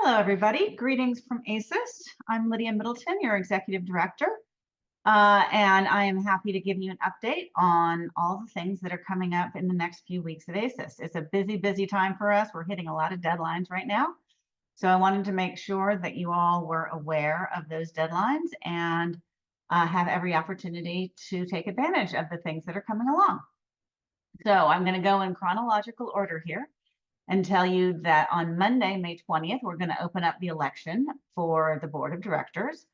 Hello, everybody. Greetings from ASIS. I'm Lydia Middleton, your Executive Director, and I am happy to give you an update on all the things that are coming up in the next few weeks at ASIS. It's a busy, busy time for us. We're hitting a lot of deadlines right now. So I wanted to make sure that you all were aware of those deadlines and have every opportunity to take advantage of the things that are coming along. So I'm going to go in chronological order here and tell you that on Monday, May 20th, we're going to open up the election for the Board of Directors.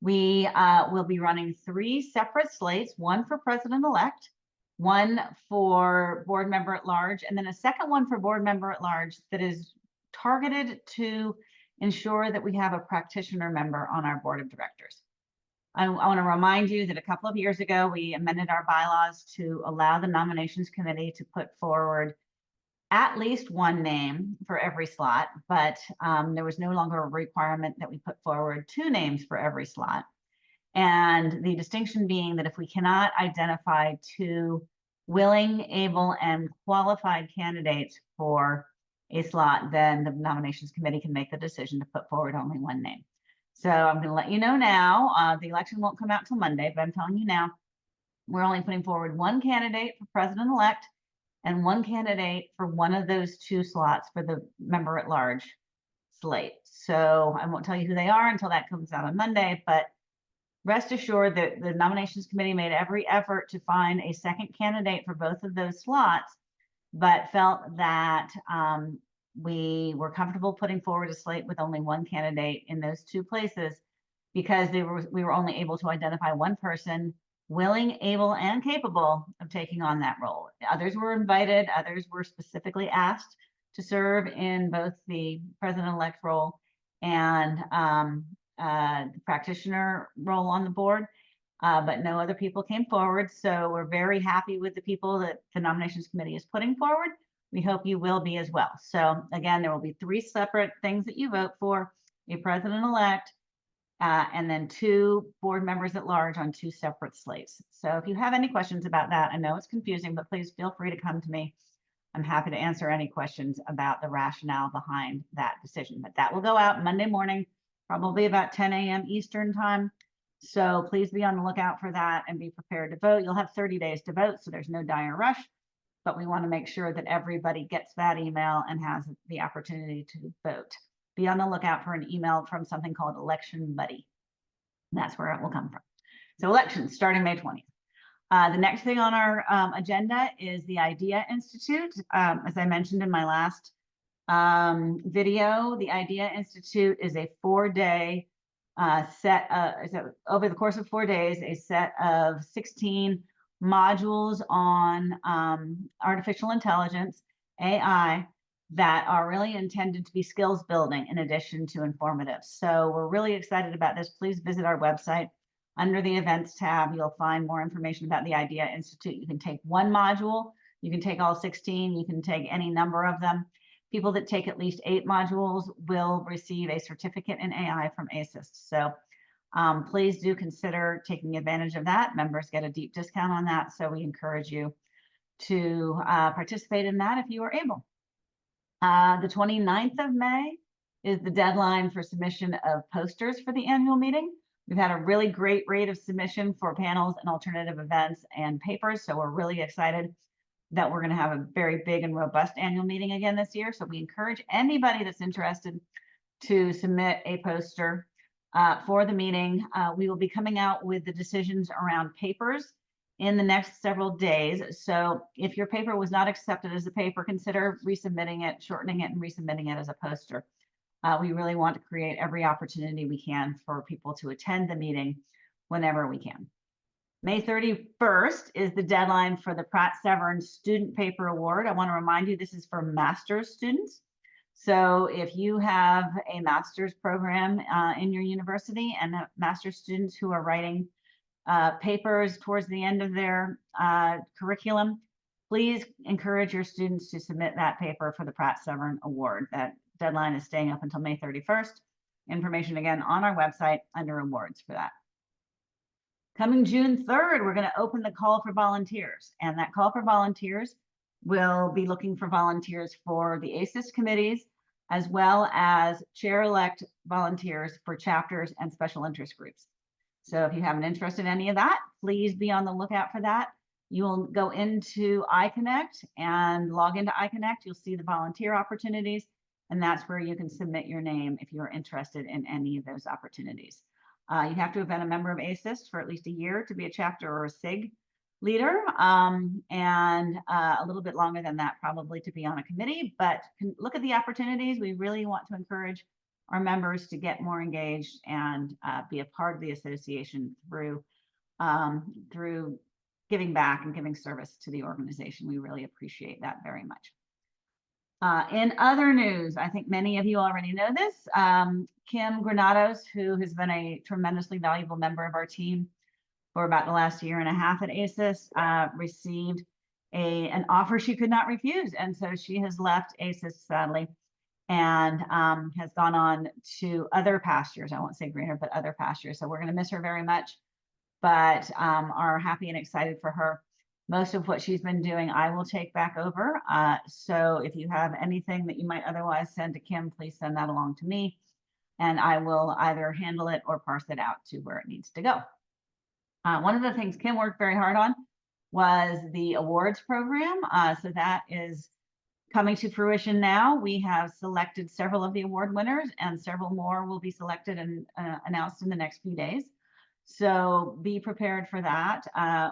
We will be running 3 separate slates, one for President-elect, one for Board Member at Large, and then a second one for Board Member at Large that is targeted to ensure that we have a practitioner member on our Board of Directors. I want to remind you that a couple of years ago, we amended our bylaws to allow the Nominations Committee to put forward at least one name for every slot, but there was no longer a requirement that we put forward 2 names for every slot. And the distinction being that if we cannot identify 2 willing, able, and qualified candidates for a slot, then the Nominations Committee can make the decision to put forward only 1 name. So I'm going to let you know now, the election won't come out till Monday, but I'm telling you now, we're only putting forward 1 candidate for President-elect and 1 candidate for one of those 2 slots for the member at large slate. So I won't tell you who they are until that comes out on Monday, but rest assured that the Nominations Committee made every effort to find a second candidate for both of those slots, but felt that we were comfortable putting forward a slate with only 1 candidate in those 2 places because we were only able to identify 1 person willing, able, and capable of taking on that role. Others were invited, others were specifically asked to serve in both the President-elect role and the practitioner role on the board, but no other people came forward. So we're very happy with the people that the Nominations Committee is putting forward. We hope you will be as well. So again, there will be 3 separate things that you vote for: a President-elect, and then 2 board members at large on 2 separate slates. So if you have any questions about that, I know it's confusing, but please feel free to come to me. I'm happy to answer any questions about the rationale behind that decision. But that will go out Monday morning, probably about 10 a.m. Eastern time. So please be on the lookout for that and be prepared to vote. You'll have 30 days to vote, so there's no dire rush, but we want to make sure that everybody gets that email and has the opportunity to vote. Be on the lookout for an email from something called Election Buddy. That's where it will come from. So elections starting May 20th. The next thing on our agenda is the IDEA Institute. As I mentioned in my last video, the IDEA Institute is a 4-day over the course of 4 days, a set of 16 modules on artificial intelligence, AI, that are really intended to be skills building in addition to informative. So we're really excited about this. Please visit our website. Under the events tab, you'll find more information about the IDEA Institute. You can take 1 module, you can take all 16, you can take any number of them. People that take at least 8 modules will receive a certificate in AI from ASIS. So please do consider taking advantage of that. Members get a deep discount on that. So we encourage you to participate in that if you are able. The 29th of May is the deadline for submission of posters for the annual meeting. We've had a really great rate of submission for panels and alternative events and papers, so we're really excited that we're going to have a very big and robust annual meeting again this year. So we encourage anybody that's interested to submit a poster for the meeting. We will be coming out with the decisions around papers in the next several days. So if your paper was not accepted as a paper, consider resubmitting it, shortening it, and resubmitting it as a poster. We really want to create every opportunity we can for people to attend the meeting whenever we can. May 31st is the deadline for the Pratt Severn Student Paper Award. I want to remind you, this is for master's students. So if you have a master's program in your university and master's students who are writing papers towards the end of their curriculum, please encourage your students to submit that paper for the Pratt Severn Award. That deadline is staying up until May 31st. Information again on our website under awards for that. Coming June 3rd, we're going to open the call for volunteers, and that call for volunteers will be looking for volunteers for the ASIS committees, as well as chair-elect volunteers for chapters and special interest groups. So if you have an interest in any of that, please be on the lookout for that. You will go into iConnect and log into iConnect. You'll see the volunteer opportunities, and that's where you can submit your name if you're interested in any of those opportunities. You have to have been a member of ASIS for at least a year to be a chapter or a SIG leader, and a little bit longer than that probably to be on a committee, but look at the opportunities. We really want to encourage our members to get more engaged and be a part of the association through giving back and giving service to the organization. We really appreciate that very much. In other news, I think many of you already know this, Kim Granados, who has been a tremendously valuable member of our team for about the last year and a half at ASIS, received an offer she could not refuse. And so she has left ASIS, sadly, and has gone on to other pastures. I won't say greener, but other pastures. So we're going to miss her very much, but are happy and excited for her. Most of what she's been doing, I will take back over. So if you have anything that you might otherwise send to Kim, please send that along to me, and I will either handle it or parse it out to where it needs to go. One of the things Kim worked very hard on was the awards program. So that is coming to fruition now. We have selected several of the award winners, and several more will be selected and announced in the next few days. So be prepared for that.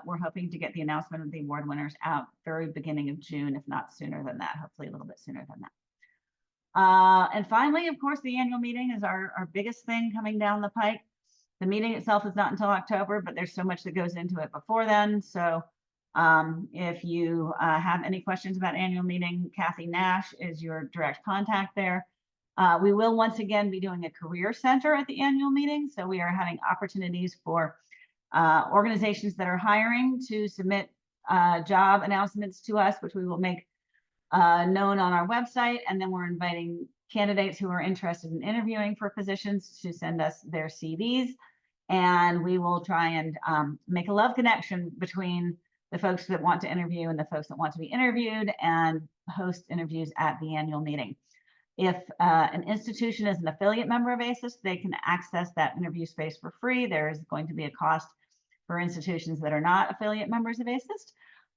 We're hoping to get the announcement of the award winners out very beginning of June, if not sooner than that, hopefully a little bit sooner than that. And finally, of course, the annual meeting is our biggest thing coming down the pike. The meeting itself is not until October, but there's so much that goes into it before then. So if you have any questions about annual meeting, Kathy Nash is your direct contact there. We will once again be doing a career center at the annual meeting. So we are having opportunities for organizations that are hiring to submit job announcements to us, which we will make known on our website. And then we're inviting candidates who are interested in interviewing for positions to send us their CVs. And we will try and make a love connection between the folks that want to interview and the folks that want to be interviewed, and host interviews at the annual meeting. If an institution is an affiliate member of ASIS, they can access that interview space for free. There is going to be a cost for institutions that are not affiliate members of ASIS,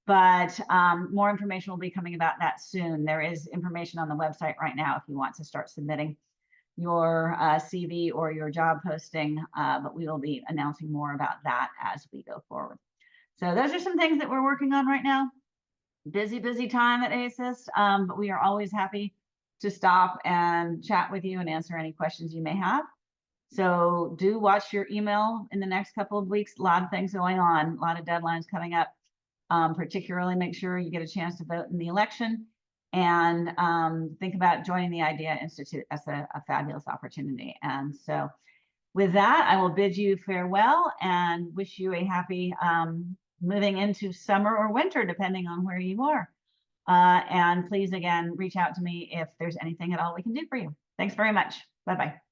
but more information will be coming about that soon. There is information on the website right now if you want to start submitting your CV or your job posting, but we will be announcing more about that as we go forward. So those are some things that we're working on right now. Busy time at ASIS, but we are always happy to stop and chat with you and answer any questions you may have. So do watch your email in the next couple of weeks. A lot of things going on, a lot of deadlines coming up. Particularly make sure you get a chance to vote in the election, and think about joining the IDEA Institute as a fabulous opportunity. And so with that, I will bid you farewell and wish you a happy moving into summer or winter, depending on where you are. And please, again, reach out to me if there's anything at all we can do for you. Thanks very much. Bye-bye.